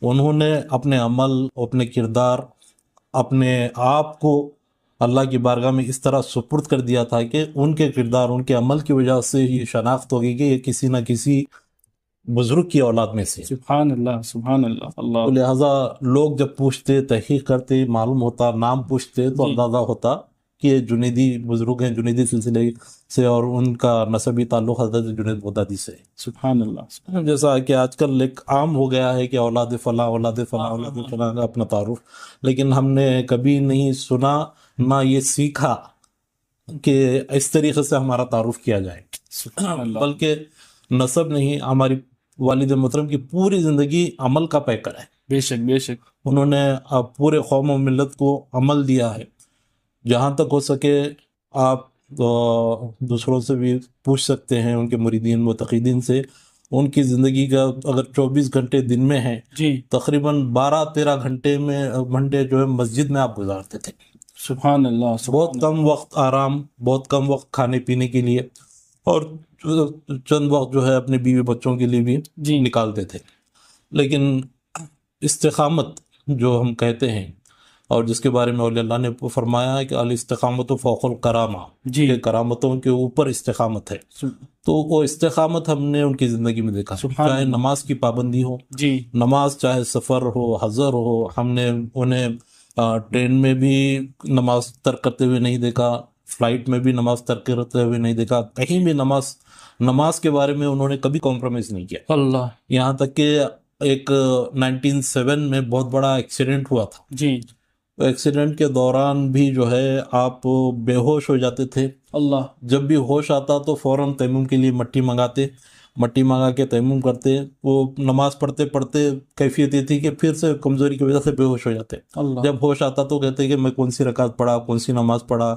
انہوں نے اپنے عمل، اپنے کردار، اپنے آپ کو اللہ کی بارگاہ میں اس طرح سپرد کر دیا تھا کہ ان کے کردار، ان کے عمل کی وجہ سے یہ شناخت ہوگی کہ یہ کسی نہ کسی بزرگ کی اولاد میں سے۔ سبحان اللہ، سبحان اللہ، تو اللہ۔ لہٰذا لوگ جب پوچھتے، تحقیق کرتے، معلوم ہوتا، نام پوچھتے تو جی اندازہ ہوتا کہ یہ جنیدی بزرگ ہیں، جنیدی سلسلے سے، اور ان کا نسبی تعلق حضرت جنید بغدادی سے ہے۔ سبحان اللہ۔ جیسا کہ آج کل ایک عام ہو گیا ہے کہ اولاد فلاں، اولاد فلاں، اولاد فلاں کا اپنا تعارف، لیکن ہم نے کبھی نہیں سنا، نہ یہ سیکھا کہ اس طریقے سے ہمارا تعارف کیا جائے، سبحان اللہ، بلکہ نسب نہیں، ہماری والد محترم کی پوری زندگی عمل کا پیکر ہے۔ بے شک، بے شک۔ انہوں نے پورے قوم و ملت کو عمل دیا ہے۔ جہاں تک ہو سکے آپ دوسروں سے بھی پوچھ سکتے ہیں، ان کے مریدین متقیدین سے، ان کی زندگی کا اگر 24 گھنٹے دن میں ہیں، جی تقریباً 12-13 گھنٹے جو ہے مسجد میں آپ گزارتے تھے۔ سبحان اللہ، بہت کم وقت آرام، بہت کم وقت کھانے پینے کے لیے، اور چند وقت جو ہے اپنے بیوی بچوں کے لیے بھی جی نکالتے تھے۔ لیکن استقامت جو ہم کہتے ہیں، اور جس کے بارے میں اولیاء اللہ نے فرمایا ہے کہ الاستقامت فوق الکرامہ، جی کہ کرامتوں کے اوپر استقامت ہے، تو وہ استقامت ہم نے ان کی زندگی میں دیکھا۔ سبحان چاہے اللہ۔ نماز کی پابندی ہو، جی نماز چاہے سفر ہو، حضر ہو، ہم نے انہیں ٹرین میں بھی نماز ترک کرتے ہوئے نہیں دیکھا، فلائٹ میں بھی نماز ترک کرتے ہوئے نہیں دیکھا، کہیں بھی نماز کے بارے میں انہوں نے کبھی کمپرومائز نہیں کیا۔ اللہ، یہاں تک کہ ایک 1907 میں بہت بڑا ایکسیڈنٹ ہوا تھا، جی ایکسیڈنٹ کے دوران بھی جو ہے آپ بے ہوش ہو جاتے تھے۔ اللہ، جب بھی ہوش آتا تو فوراً تیمم کے لیے مٹی منگا کے تیمم کرتے۔ وہ نماز پڑھتے پڑھتے کیفیت یہ تھی کہ پھر سے کمزوری کی وجہ سے بے ہوش ہو جاتے۔ اللہ، جب ہوش آتا تو کہتے کہ میں کون سی رکعت پڑھا، کون سی نماز پڑھا،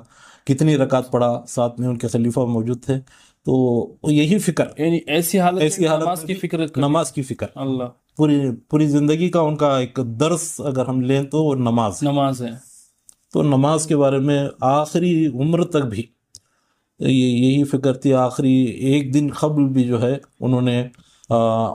کتنی رکعت پڑھا۔ ساتھ میں ان کے خلیفہ موجود تھے، تو یہی فکر، یعنی ایسی حالت میں نماز میں کی بھی فکر نماز کی فکر، اللہ، پوری زندگی کا ان کا ایک درس اگر ہم لیں تو وہ نماز ہے۔ نماز ہے۔ تو نماز کے بارے میں آخری عمر تک بھی یہی فکر تھی۔ آخری ایک دن قبل بھی جو ہے انہوں نے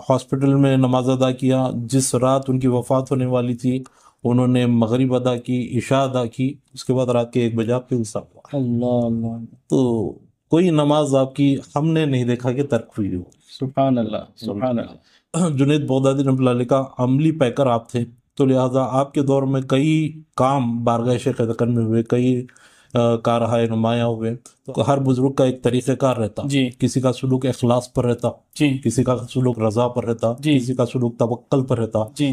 ہاسپٹل میں نماز ادا کیا۔ جس رات ان کی وفات ہونے والی تھی انہوں نے مغرب ادا کی، عشاء ادا کی، اس کے بعد رات کے 1 بجے آپ کے وصال ہوا۔ اللہ اللہ، تو کوئی نماز آپ کی ہم نے نہیں دیکھا کہ ترک ہوئی ہو۔ سبحان اللہ، سبحان اللہ۔ جنید بغدادی رحمۃ اللہ علیہ کا عملی پیکر آپ تھے، تو لہٰذا آپ کے دور میں کئی کام بارگاہ شیخ دکن میں ہوئے، کئی کارہائے نمایاں ہوئے۔ تو ہر بزرگ کا ایک طریقہ کار رہتا، جی کسی کا سلوک اخلاص پر رہتا، جی کسی کا سلوک رضا پر رہتا، جی کسی کا سلوک توکل پر رہتا۔ جی